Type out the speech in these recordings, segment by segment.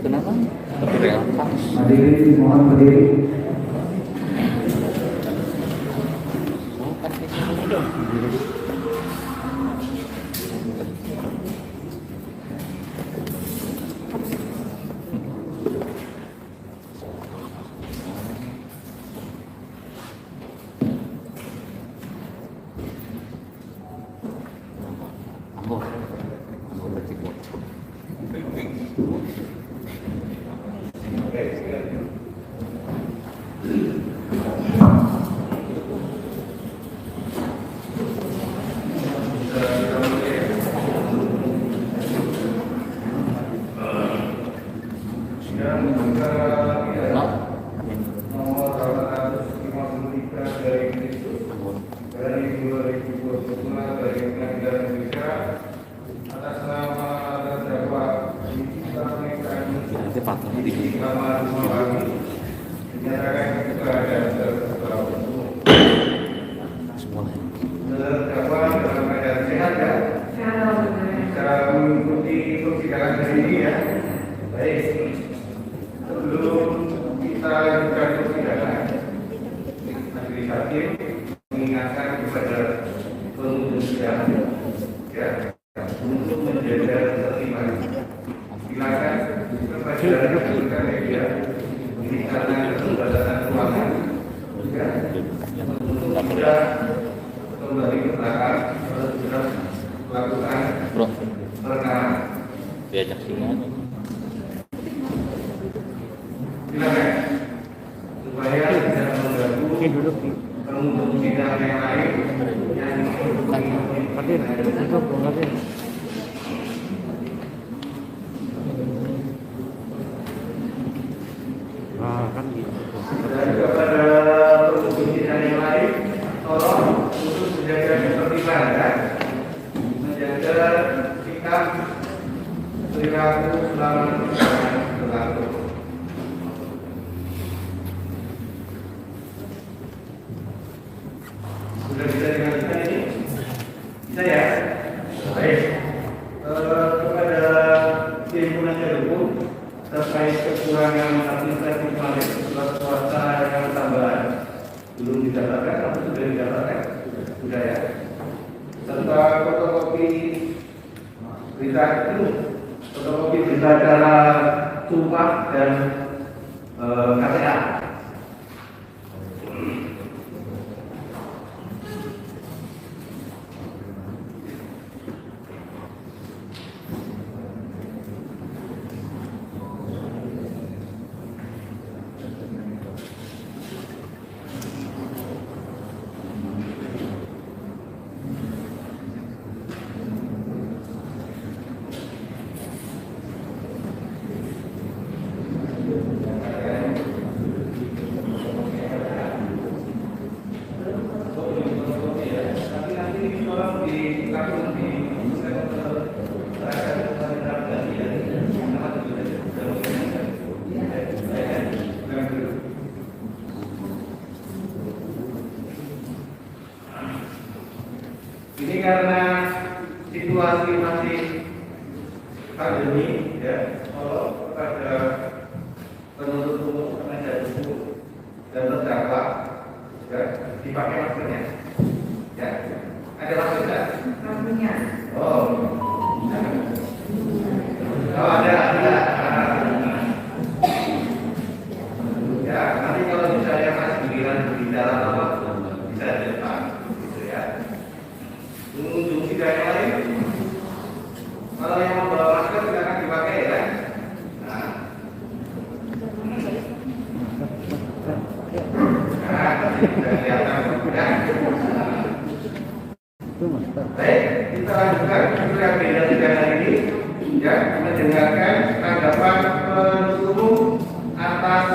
kenapa? Tapi relax. Hadirin mohon berdiri. Oh, kan kita diajak sini aja. Supaya tidak mengganggu pengunjung sidang yang lain yang Kan gitu. dan kepada pengunjung sidang yang lain, tolong untuk menjaga ketertiban dan menjaga sikap perilaku selama persidangan berlangsung. Sudah bisa dilanjutkan ini? Bisa ya? Baik. Kepada tim penasihat hukum terkait kekurangan administrasi kemarin surat kuasa yang tambahan belum didapatkan atau sudah didapatkan? Sudah ya. Serta fotokopi berita itu, fotokopi berita acara sumpah dan KTA. Ini karena situasi masih pandemi, ya, kalau kepada penuntut umum, penasihat hukum dan terdakwa, ya, dipakai maskernya, ya, ada masker nggak? Maskernya. Oh, ada. Ya, nanti kalau misalnya masih bicara apa, bisa di depan, gitu ya. Pengunjung sidang yang lain, kalau yang membawa masker silakan dipakai ya. Nah, sudah kelihatan ya. Baik, kita lanjutkan untuk beda sidang hari ini, ya, mendengarkan tanggapan penuntut umum atas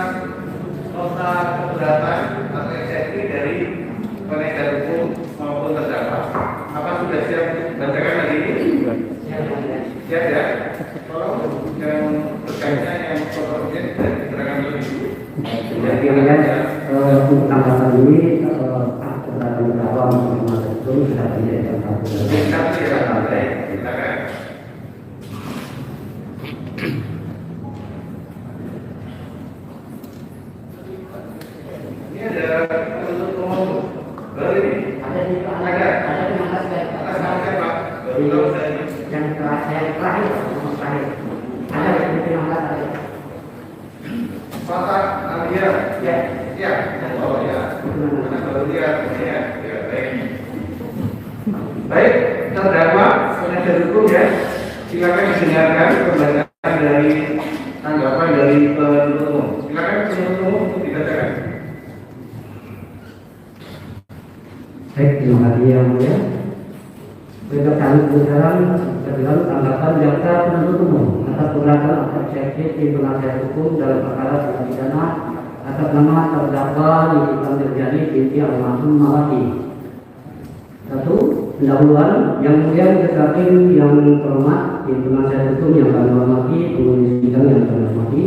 nota keberatan atau eksepsi dari penasihat hukum maupun terdakwa. Apa sudah siap bacakan hari ini? Siap ya. Tolong yang berkaitan yang fotokopian dan keterangan lebih dulu. Jadi untuk tanggapan ini kepada terdakwa masing-masing itu sudah dijadikan satu. Silakan. yang terakhir. Ada yang angkat ada. Bapak Nadia, Ya. ya, oh ya, mana kalau dia, ya, baik. Baik, terdakwa penasihat hukum ya, silakan didengarkan pembacaan dari tanggapan dari penuntut umum. Silakan penuntut umum untuk dibacakan. Baik, terima kasih yang mulia. Berdasarkan kebenaran terdalam tanggapan jaksa penuntut umum atas gugatan eksepsi tim penasihat hukum dalam perkara tindak pidana atas nama terdakwa Nikita Mirjani binti almarhum Mawati. Satu, pendahuluan yang mulia hakim yang terhormat tim penasihat hukum yang kami hormati, penghuni sidang yang kami hormati.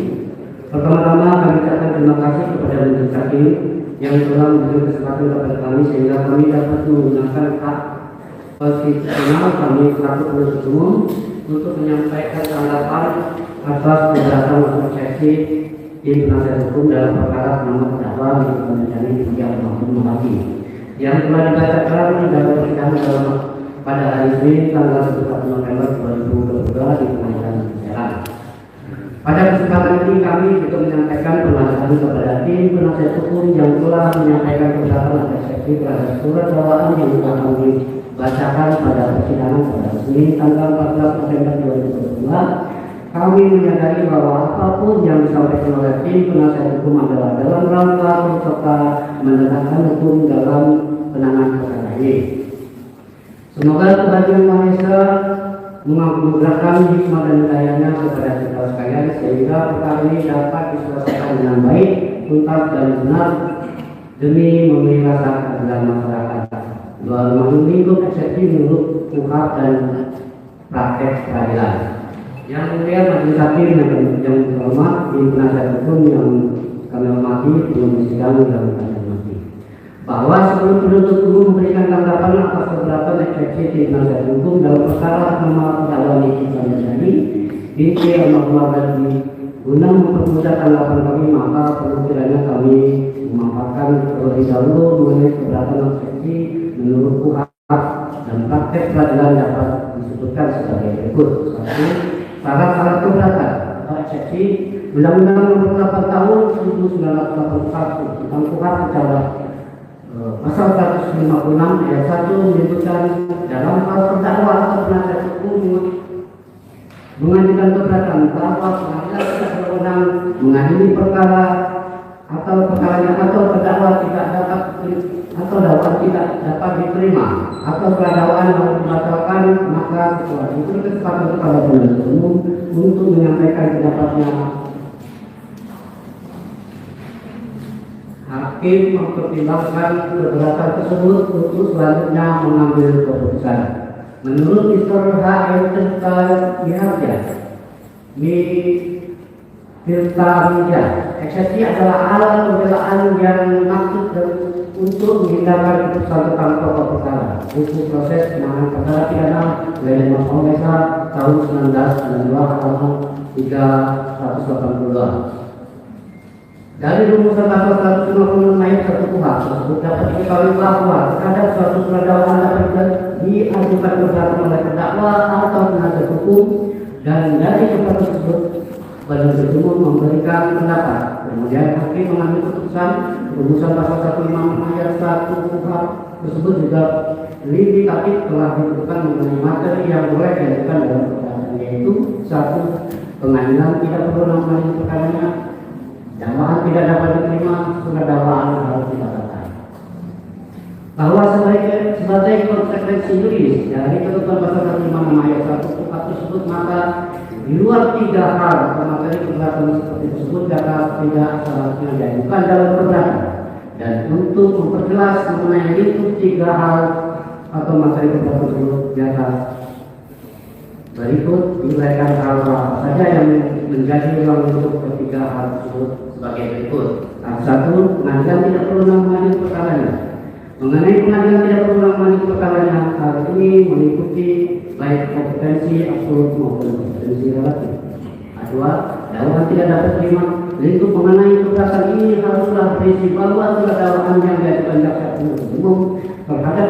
Pertama-tama kami ucapkan terima kasih kepada majelis hakim yang telah memberikan kesempatan kepada kami sehingga kami dapat menggunakan hak konstitusional kami selaku penuntut umum untuk menyampaikan tanggapan atas keberatan eksepsi tim penasihat hukum dalam perkara nama terdakwa Nikita Mirjani binti almarhum Mawati yang telah dibacakan dalam persidangan pada hari ini tanggal 1 November 2022 di Pengadilan Jalan. Pada kesempatan ini kami juga menyampaikan permasalahan kepada tim penasihat hukum yang telah menyampaikan keberatan atas eksepsi terhadap surat dakwaan yang telah kami bacakan pada persidangan pada Senin tanggal 14 November 2022. Kami menyadari bahwa apapun yang disampaikan oleh tim penasihat hukum adalah dalam rangka serta menegakkan hukum dalam penanganan perkara ini. Semoga Tuhan Yang Maha Esa menganugerahkan hikmah dan hidayahnya kepada kita sekalian sehingga perkara ini dapat diselesaikan dengan baik, tuntas dan benar demi memelihara keadilan masyarakat. Dalam lingkup eksepsi menurut UHAP dan praktek peradilan. Yang mulia majelis hakim yang terhormat tim penasihat hukum yang kami hormati, belum sidang dan kami hormati. Bahwa sebelum penuntut umum memberikan tanggapan atas keberatan eksepsi tim penasihat hukum dalam perkara nama terdakwa Nikita Mirjani binti almarhum Mawati guna mempermudah tanggapan kami, maka perlu kiranya kami memaparkan terlebih dahulu mengenai keberatan eksepsi menurut UHAP dan praktek peradilan dapat disebutkan sebagai berikut. 1. Syarat-syarat keberatan atau eksepsi Undang-Undang Nomor 8 Tahun 1981 tentang UHAP secara pasal 156 ayat 1 menyebutkan dalam hal terdakwa atau penasihat hukum mengajukan keberatan bahwa pengadilan tidak berwenang mengadili perkara atau perkaranya atau terdakwa tidak dapat atau dakwaan tidak dapat diterima atau dakwaan harus dibatalkan, maka setelah itu kesempatan kepada penuntut umum untuk menyampaikan pendapatnya. Hakim mempertimbangkan keberatan tersebut untuk selanjutnya mengambil keputusan. Menurut Mr. H.M. Tirta Mirja, eksepsi adalah alat pembelaan yang maksud untuk menghindarkan keputusan tentang pokok perkara. Hukum proses penanganan perkara pidana oleh Undang-Undang tahun 1992 halaman 382. Dari rumusan pasal 156 ayat 1 KUHP tersebut dapat diketahui bahwa terhadap suatu surat dakwaan dapat diajukan keberatan oleh terdakwa atau penasihat hukum dan dari keberatan tersebut penuntut umum memberikan pendapat. Kemudian hakim mengambil keputusan. Rumusan pasal 156 ayat 1 KUHP tersebut juga limitatif telah ditentukan mengenai materi yang boleh diajukan dalam perkara, yaitu 1. Pengadilan tidak perlu menangani perkaranya. Dakwaan tidak dapat diterima, surat dakwaan harus dibatalkan. Bahwa sebagai konsekuensi juridis dari ketentuan pasal 156 ayat 1 KUHP tersebut, maka di luar 3 hal atau materi keberatan seperti tersebut dapat tidak seharusnya diajukan dalam keberatan. Dan untuk memperjelas mengenai lingkup 3 hal atau materi keberatan tersebut di atas berikut diuraikan hal apa saja yang menjadi ruang untuk ketiga hal tersebut sebagai berikut. 1. Pengadilan tidak perlu menangani perkaranya. Mengenai pengadilan tidak perlu menangani perkaranya, hal ini meliputi baik kompetensi absolut maupun kompetensi relatif. 2. Dakwaan tidak dapat terima. Lingkup mengenai keberatan ini haruslah berisi bahwa surat dakwaan yang diajukan jaksa penuntut umum terhadap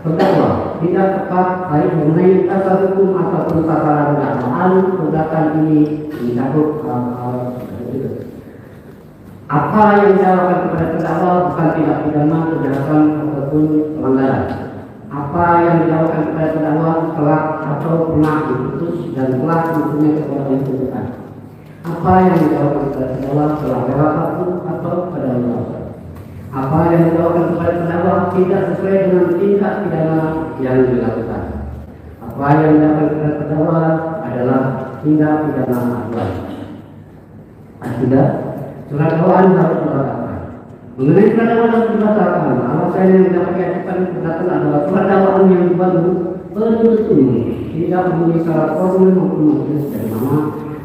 terdakwa tidak tepat baik mengenai dasar hukum ataupun tataran dakwaan gugatan ini mencakup hal-hal berikut. Apa yang dilakukan kepada terdakwa bukan tindak pidana kejahatan ataupun pelanggaran. Apa yang dilakukan kepada terdakwa telah atau pernah diputus dan telah diputuskan kepada yang tuntutan. Apa yang dilakukan kepada terdakwa telah berlaku atau kedaulatan. Apa yang dilakukan kepada terdakwa tidak sesuai dengan tindak pidana yang dilakukan. Apa yang dilakukan kepada terdakwa adalah tindak pidana aduan. Tidak, surat dakwaan harus dibatalkan. Mengenai surat dakwaan harus dibatalkan, alasan yang dapat diajukan gugatan adalah surat dakwaan yang baru penuntut umum tidak memenuhi syarat formil maupun material sebagaimana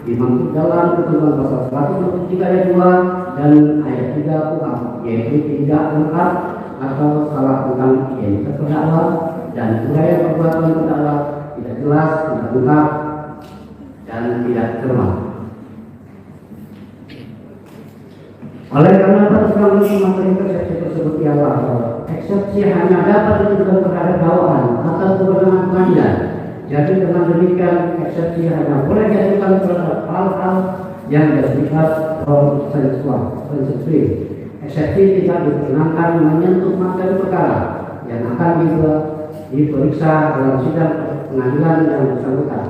dimaksud dalam ketentuan pasal 123 ayat 2 dan ayat 3 KUHP, yaitu tidak lengkap atau salah tentang identitas terdakwa dan uraian perbuatan terdakwa tidak jelas, tidak lengkap dan tidak cermat. Oleh karena persoalan materi eksepsi tersebut ialah eksepsi hanya dapat ditentukan terhadap dakwaan atau kewenangan pengadilan. Jadi dengan demikian eksepsi hanya boleh diajukan terhadap hal-hal yang bersifat konsensual. Eksepsi tidak diperkenankan menyentuh materi perkara yang akan diperiksa dalam sidang pengadilan yang bersangkutan.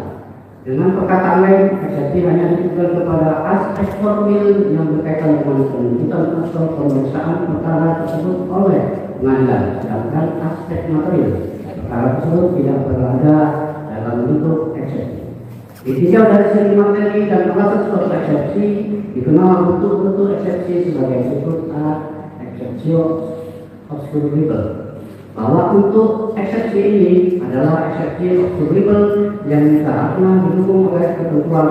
Dengan perkataan lain, eksepsi hanya ditujukan kepada aspek formil yang berkaitan dengan penuntutan atau pemeriksaan perkara tersebut oleh pengadilan, sedangkan aspek material perkara tersebut tidak berada dalam bentuk eksepsi. Ditinjau dari segi materi dan alasan suatu eksepsi, dikenal bentuk-bentuk eksepsi sebagai disebut exceptio obscurable. Bahwa untuk eksepsi ini adalah eksepsi obscurable yang seharusnya didukung oleh ketentuan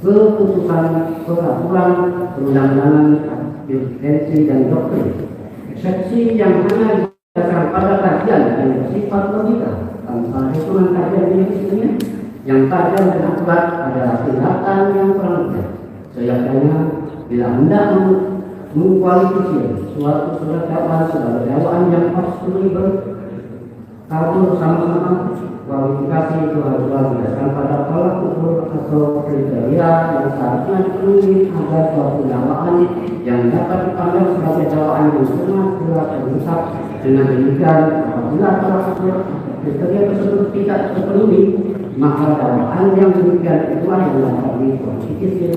keputusan peraturan perundang-undangan, jurisprudensi dan doktrin. Eksepsi yang hanya didasarkan pada kajian yang bersifat logika tanpa hitungan kajian ini yang tajam dan akurat adalah tindakan yang kurang benar. Seyogyanya bila hendak mengkualifikasi suatu surat dakwaan sebagai dakwaan yang obscurable, kalau bersama-sama kualifikasi itu harus berdasarkan pada tolak ukur atau kriteria yang seharusnya dipenuhi agar suatu dakwaan yang dapat dipandang sebagai dakwaan yang sangat jelas dan lengkap. Dengan demikian, apabila tolak ukur kriteria tersebut tidak terpenuhi, maka dakwaan yang demikian itulah yang dapat dikualifikasi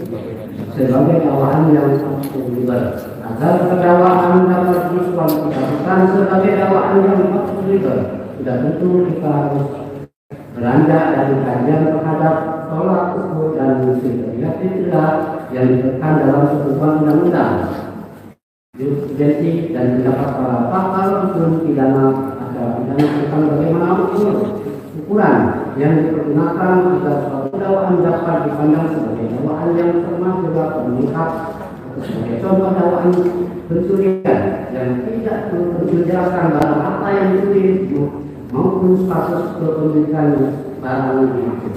sebagai dakwaan yang obscurable. Agar dakwaan dapat dikualifikasikan sebagai dakwaan yang obscurable, sudah tentu kita harus beranjak dari kajian terhadap tolak ukur dan kriteria yang diberikan dalam ketentuan undang-undang, jurisprudensi dan pendapat para pakar hukum pidana acara pidana tentang bagaimana ukuran yang dipergunakan agar suatu dakwaan dapat dipandang sebagai dakwaan yang cermat juga lengkap. Sebagai contoh dakwaan pencurian yang tidak menjelaskan barang apa yang dicuri maupun status kepemilikan barang dimaksud.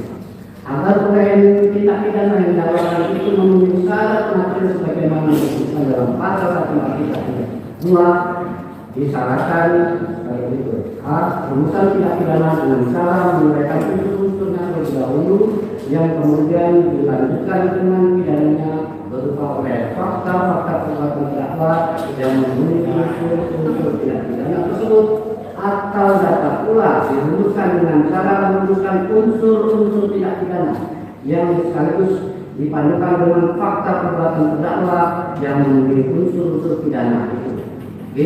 Agar uraian tindak pidana yang didakwakan itu memenuhi syarat material sebagaimana disebutkan dalam pasal 143 disyaratkan sebagai berikut: A. Rumusan tindak pidana dengan cara menguraikan unsur-unsurnya terlebih dahulu yang kemudian dilanjutkan dengan pidananya berupa oleh fakta-fakta perbuatan terdakwa yang memenuhi unsur tindak pidana tersebut, atau dapat pula dirumuskan dengan cara merumuskan unsur-unsur tindak pidana yang sekaligus dipadukan dengan fakta perbuatan terdakwa yang memenuhi unsur-unsur pidana itu. B.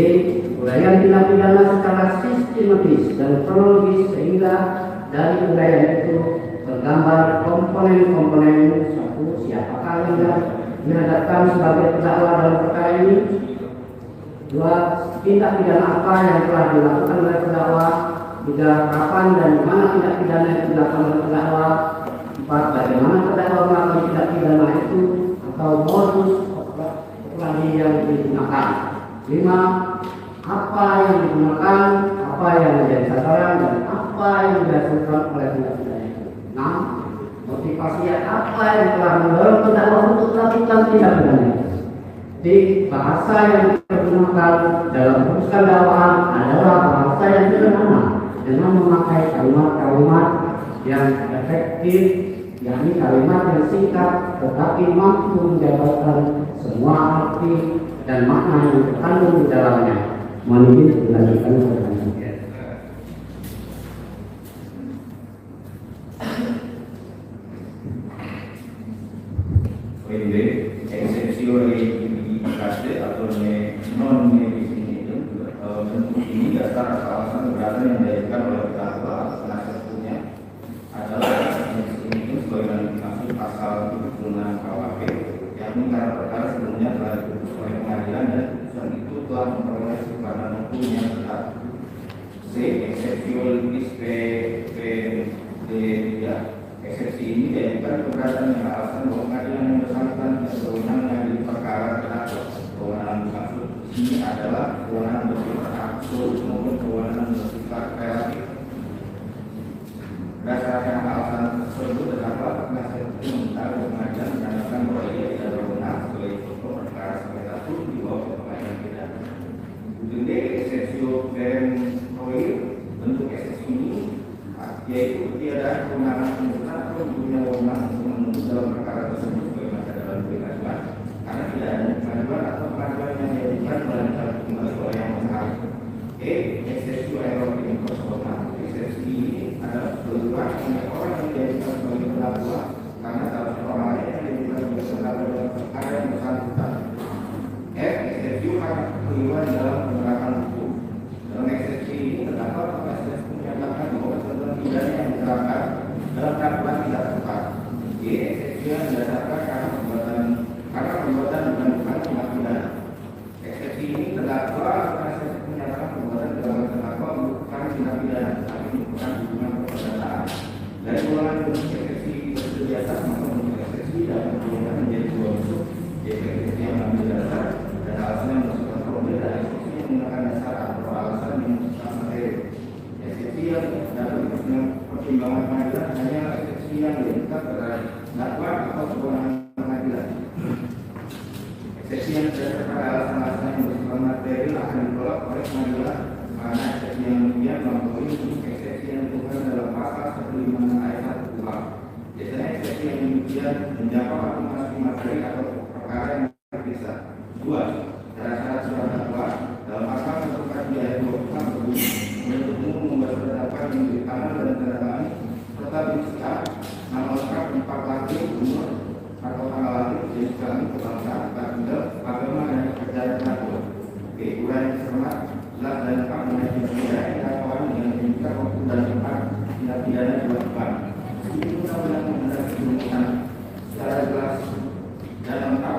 Uraian tindak pidana secara sistematis dan kronologis sehingga dari uraian itu tergambar komponen-komponen satu, siapakah yang dihadapkan sebagai terdakwa dalam perkara ini. 2. Tindak pidana apa yang telah dilakukan oleh terdakwa. 3. Kapan dan di mana tindak pidana yang dilakukan oleh terdakwa. 4. Bagaimana terdakwa melakukan tindak pidana itu atau modus operandi yang digunakan. 5. Apa yang digunakan, apa yang menjadi sasaran, dan apa yang dihasilkan oleh tindak pidana itu. 6. Motivasi apa yang telah mendorong terdakwa untuk melakukan tindak pidana itu. Di bahasa yang digunakan dalam memutuskan dakwaan adalah bahasa bahasa yang sederhana dengan memakai kalimat-kalimat yang efektif, yakni kalimat yang singkat tetapi mampu menjabarkan semua arti dan makna yang terkandung di dalamnya. Mohon izin dilanjutkan pertanyaan. Quindi esensioni di classe atau non di sini itu bentuk ini dasar alasan keberatan yang diajukan oleh terdakwa penasihat hukumnya adalah ini itu sebagaimana dimaksud pasal 76 KUHP, yakni karena perkara sebelumnya telah diputus oleh pengadilan dan putusan itu telah memperoleh kekuatan hukum yang tetap. C. Exceptionalis P3. Eksepsi ini diajukan keberatan dengan alasan bahwa pengadilan yang bersangkutan tidak berwenang mengadili perkara terdakwa. Kewenangan dimaksud di sini adalah kewenangan bersifat absolut maupun kewenangan bersifat relatif. Berdasarkan alasan tersebut, terdakwa penasihat hukum meminta pengadilan menyatakan bahwa ia tidak berwenang sebagai contoh perkara sengketa pun dibawa ke pengadilan pidana. D. Exceptio per prohibit. Bentuk eksepsi ini yaitu tiada kewenangan pemerintah atau punya wewenang untuk menuntut dalam perkara tersebut sebagaimana dalam pengadilan, karena tidak ada pengadilan atau pengadilan yang diajukan melainkan kembali oleh yang berhak. E. Exceptio error in persona. Eksepsi ini adalah kebetulan hanya orang yang diajukan sebagai terdakwa karena salah seorang lain yang diajukan sebagai terdakwa dalam perkara yang bersangkutan. F. Exceptio karena kekeliruan dalam penegakan hukum. Dalam eksepsi ini terdakwa penasihat hukum menyatakan bahwa pidana yang diterapkan dalam dakwaan tidak tepat. G. Eksepsi yang didasarkan karena perbuatan bukan tindak pidana. Eksepsi ini terdakwa penasihat hukum menyatakan perbuatan dalam terdakwa bukan tindak pidana, tapi ini bukan hubungan perbudataan. Dari ulangan bentuk eksepsi tersebut di atas, maka bentuk eksepsi dapat digolongkan menjadi dua bentuk, yaitu eksepsi yang mengambil dasar dan alasan yang bersifat problem dan eksepsi yang menggunakan dasar atau alasan yang bersifat materi. Eksepsi yang dapat pertimbangan pengadilan hanya eksepsi yang diajukan terhadap dakwaan atau kewenangan pengadilan. Eksepsi yang berdasarkan pada alasan-alasan yang bersifat materi akan ditolak oleh pengadilan karena eksepsi yang demikian melampaui eksepsi yang ditentukan dalam pasal 156 ayat 1 KUHP. Biasanya eksepsi yang demikian menjawab atau memasuki materi atau perkara yang terpisah. 2. Syarat-syarat surat dakwaan dalam pasal 142 ayat 26 berbunyi menuntut umum membuat surat dakwaan yang ditangan dan tanda serta berisikan nama lengkap, tempat lahir, umur atau tanggal lahir, jenis kelamin, kebangsaan, tinggal, agama dan pekerjaan terdakwa. Oke, uraian cermat, jelas dan lengkap mengenai tindak pidana dakwaan dengan menunjukkan waktu dan tempat tindak pidana dilakukan. Ini undang-undang mengenai penuntutan secara jelas dan lengkap,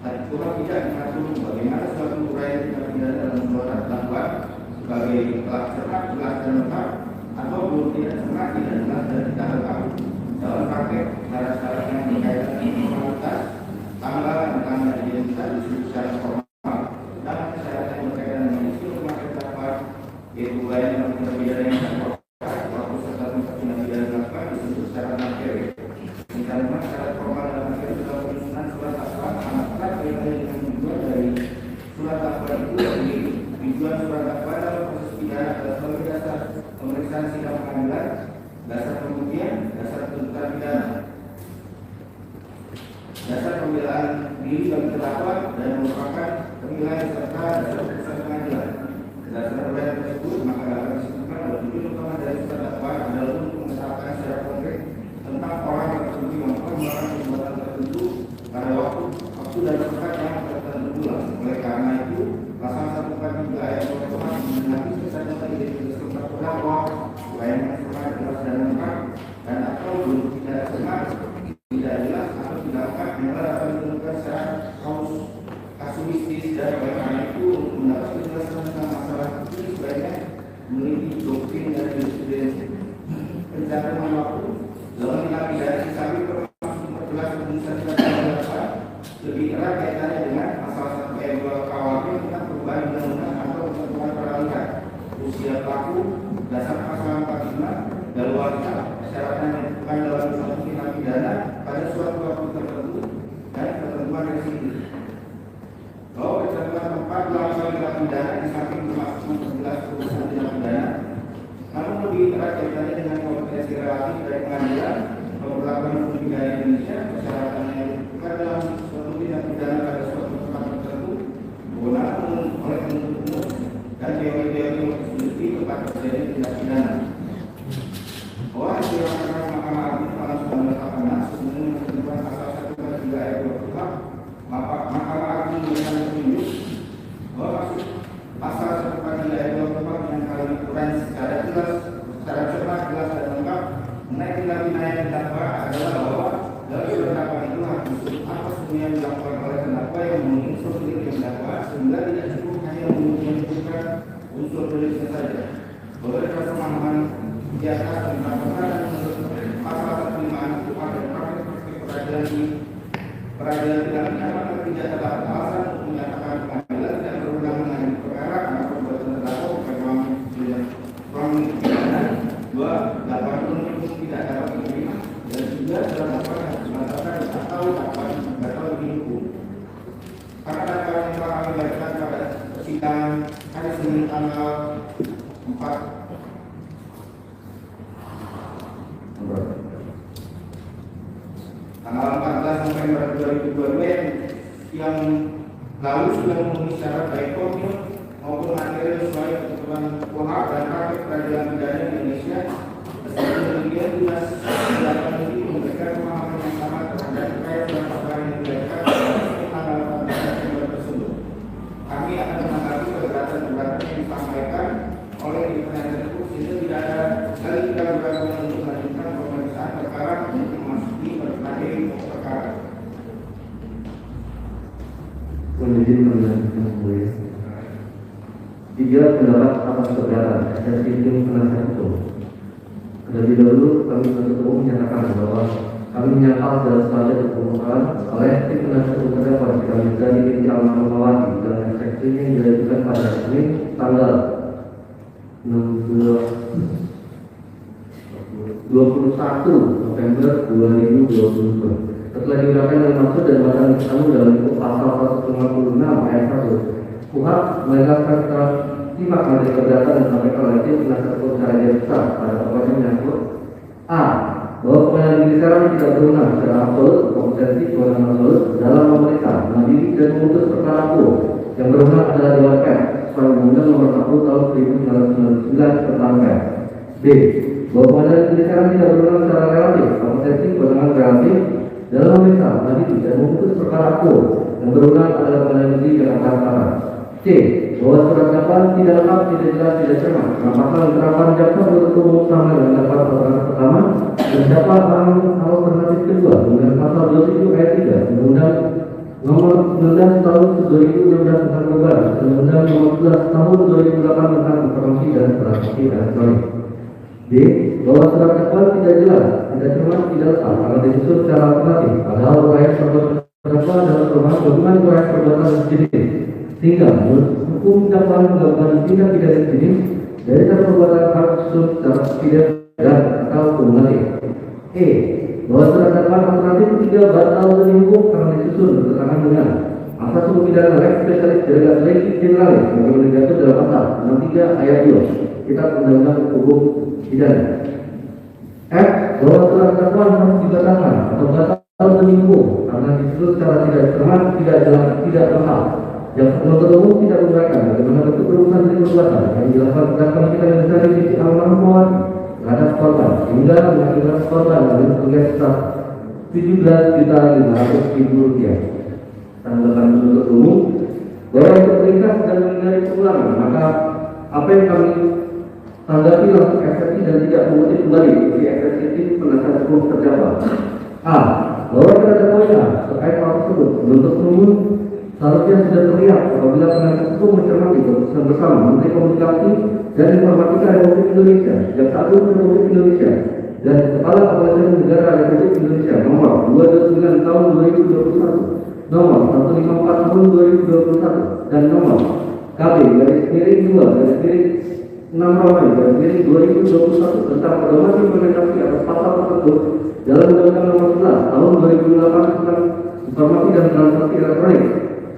dan juga tidak mengatur bagaimana suatu uraian tindak pidana dalam surat dakwaan sebagai telah cermat, jelas dan lengkap, atau belum tidak cermat, tidak jelas dan tidak lengkap. Dalam praktek, syarat-syarat yang berkaitan dengan formalitas, tanggal dan tanggal identitas disebut secara formal, dan syarat yang berkaitan dengan isi pemakai dakwaan, yaitu uraian dalam tindak pidana yang dilakukan, waktu serta tempat tindak pidana dilakukan disebut secara materi. Misalnya, syarat formal dalam materi dalam penyusunan surat dakwaan sangat erat kaitannya dengan tujuan dari surat dakwaan itu sendiri. Tujuan surat dakwaan dalam proses pidana adalah sebagai dasar pemeriksaan sidang pengadilan, dasar pembuktian, dasar tuntutan pidana, dasar pembelaan diri bagi terdakwa dan merupakan penilaian serta dasar putusan pengadilan. Berdasarkan uraian tersebut, maka dapat disebutkan bahwa tujuan utama dari surat dakwaan adalah untuk menetapkan secara konkret tentang orang yang terbukti melakukan perbuatan tertentu pada waktu dan tempat yang tertentu pula. Oleh karena itu, pasal 143 ayat 1 mengenai misalnya identitas tempat terdakwa, uraian yang cermat, jelas dan lengkap, dan atau belum tidak cermat, tidak jelas atau tidak lengkap, maka dapat ditentukan secara kasuistis. Dan oleh karena itu, untuk mendapat penjelasan tentang masalah ini sebaiknya meneliti doktrin dari 8 Hukum Pidana Indonesia, persyaratannya jika dalam suatu tindak pidana pada suatu tempat tertentu, kewenangan oleh penuntut umum dan teori-teori bukti tempat terjadi tindak pidana. Bahwa hasil rakernas Mahkamah Agung tanggal 19 sebenarnya ketentuan pasal 1 ayat 2 kuhap, Mahkamah Agung memberikan petunjuk bahwa maksud pasal 1 ayat 2 kuhap yang kali ukuran secara jelas, secara cepat, jelas dan lengkap mengenai tindak pidana yang terdakwa adalah bahwa dalam terdakwa itu harus unsur apa sebenarnya yang dilakukan oleh terdakwa yang memenuhi unsur delik yang terdakwa, sehingga tidak cukup hanya menyebutkan unsur deliknya saja. Berdasarkan pemahaman di atas dan melakukan menurut pasal 156 kuhap dan praktik peradilan di peradilan pidana yang tidak terdapat alasan untuk menyatakan pengadilan tidak berwenang menangani perkara karena perbuatan terdakwa bukan ruang pidana. 2. Dakwaan penuntut umum tidak dapat diterima dan juga dalam dakwaan harus mengatakan atau dakwaan batal demi hukum. Karena dakwaan yang telah kami bacakan pada persidangan hari Senin tanggal 4 tanggal 14 November 2022 yang lalu sudah memenuhi syarat baik formil maupun material sesuai ketentuan kuhap dan praktik peradilan pidana di Indonesia. Meskipun demikian, Dinas Kejaksaan ini memberikan pemahaman yang sama terhadap terkait dengan perkara yang dilakukan pada tanggal 14 November tersebut. Kami akan menanggapi keberatan-keberatan yang disampaikan oleh penasihat hukum sehingga tidak ada sekali kita beragama untuk melanjutkan pemeriksaan perkara untuk memasuki materi perkara. Izin melanjutkan semuanya. 3. Pendapat atas keberatan eksepsi tim penasihat hukum. Terlebih dahulu kami penuntut umum menyatakan bahwa kami menyangkal segala sesuatu yang dikemukakan oleh tim penasihat hukum terdakwa jika menjadi binti Almarhumawati dan eksepsi yang dilakukan pada Senin tanggal 21 November 2022. Setelah diuraikan oleh maksud dan bahasan kamu dalam lingkup pasal 156 ayat 1 kuhap menegaskan secara simak materi keberatan dan sampai oleh tim penasihat hukum secara garis besar pada pokoknya menyangkut a. Bahwa pengadilan negeri Serang tidak berwenang secara absolut kompetensi kewenangan absolut dalam memeriksa, mengadili dan memutus perkara hukum yang berwenang adalah Dewan Pers sesuai Undang-Undang Nomor 40 Tahun 1999 tentang Pers. b. Bahwa pengadilan negeri Serang tidak berwenang secara relatif kompetensi kewenangan relatif dalam memeriksa, mengadili dan memutus perkara hukum yang berwenang adalah Pengadilan Negeri Jakarta Selatan. C. Bahwa surat dakwaan tidak lengkap, tidak jelas, tidak cermat. Pasal penerapan jaksa penuntut umum sama dengan dakwaan perkara pertama dan dakwaan barang alternatif kedua dengan pasal 27 ayat 3 Undang-Undang Nomor 19 Tahun 2016 tentang perubahan dan Undang-Undang Nomor 11 Tahun 2008 tentang informasi dan transaksi elektronik. D. Bahwa surat dakwaan tidak jelas, tidak cermat, tidak lengkap karena disusun secara alternatif. Padahal upaya perbuatan terdakwa dalam perubahan bagaimana upaya perbuatan sejenis, sehingga menurut hukum dakwaan melakukan tindak pidana sejenis dari perbuatan harus disusun secara tidak dan atau kumulatif. E. Bahwa surat dakwaan alternatif tidak batal demi hukum karena disusun bertentangan dengan asas hukum pidana lex spesialis delegat legi generalis bagaimana diatur dalam pasal 63 ayat 2 Kitab Undang-Undang Hukum Pidana. F. Bahwa surat dakwaan harus dibatalkan atau batal demi hukum karena disusun secara tidak cermat, tidak jelas, tidak lengkap. Yang penuntut umum tidak menguraikan bagaimana bentuk perumusan dari perbuatan yang dilakukan berdasarkan kita yang besar di sisi almarhumawati terhadap korban hingga mengakibatkan korban dengan kerugian sebesar Rp17.500.000. Tanggapan penuntut umum bahwa untuk meringkas dan menghindari pengulangan, maka apa yang kami tanggapi langsung eksepsi dan tidak mengutip kembali di eksepsi tim penasihat hukum terdakwa. A. Bahwa terdakwa terkait hal tersebut penuntut umum seharusnya sudah terlihat apabila penasihat hukum mencermati keputusan bersama Menteri Komunikasi dan Informatika Republik Indonesia, Jaksa Agung Republik Indonesia, dan Kepala Kepolisian Negara Republik Indonesia nomor 229 tahun 2021, nomor 154 tahun 2021, dan nomor KB _2 _6 Romawi _2021 tentang pedoman implementasi atas pasal tersebut dalam Undang-Undang Nomor 11 tahun 2008 tentang informasi dan transaksi elektronik.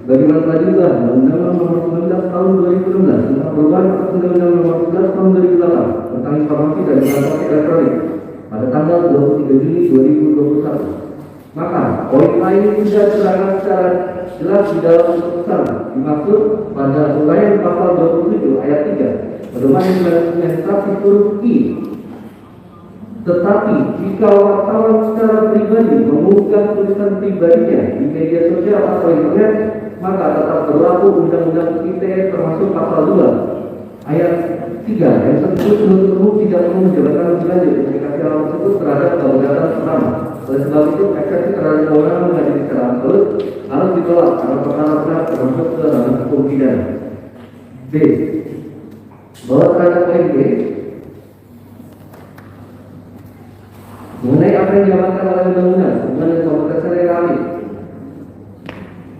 Bagaimana juga Undang-Undang Nomor 19 tahun 2016 tentang perubahan atas Undang-Undang Nomor 11 tahun 2008 tentang informasi dan transaksi elektronik. pada tanggal 23 Juli 2021. Maka poin lain tidak diterangkan secara jelas di dalam keputusan dimaksud pada uraian pasal 27 ayat 3 pedoman implementasi huruf I. Tetapi jika wartawan secara pribadi mengumumkan tulisan pribadinya di media sosial atau internet, maka tetap berlaku Undang-Undang ITE termasuk pasal 2 ayat 3 yang tersebut penuntut umum tidak perlu menjalankan lebih lanjut komunikasi hal tersebut terhadap kebenaran pertama. Oleh sebab itu, eksepsi terhadap kewenangan mengadili secara absolut harus ditolak karena perkara berat termasuk ke dalam hukum pidana. B. Bahwa terhadap poin B, mengenai apa yang diamankan oleh undang-undang hubungan dengan kompetensi relasi.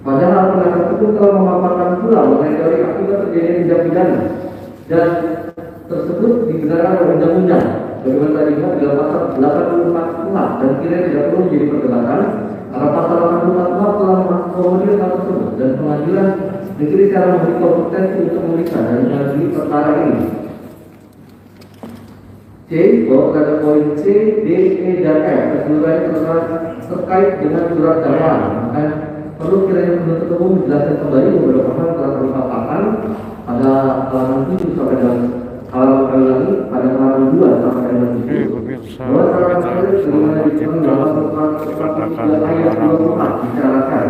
Padahal penasihat hukum telah memaparkan pula mengenai teori akibat terjadinya tindak pidana dan tersebut dibenarkan oleh undang-undang. Bagaimana tadi dalam pasal 84 kuhap dan kira tidak perlu menjadi perdebatan karena pasal 84 kuhap telah mengakomodir hal tersebut dan pengadilan negeri secara memiliki kompetensi untuk memeriksa dan mengadili perkara ini. C. Bahwa pada poin C, D, E, dan F keseluruhan terkait dengan surat dakwaan, maka perlu kiranya penuntut umum menjelaskan kembali beberapa hal telah dipaparkan pada halaman 7 sampai dengan halaman lagi pada halaman 2 sampai dengan 7. Bahwa salah satu sebagaimana disebut dalam peraturan ayat 24 bicarakan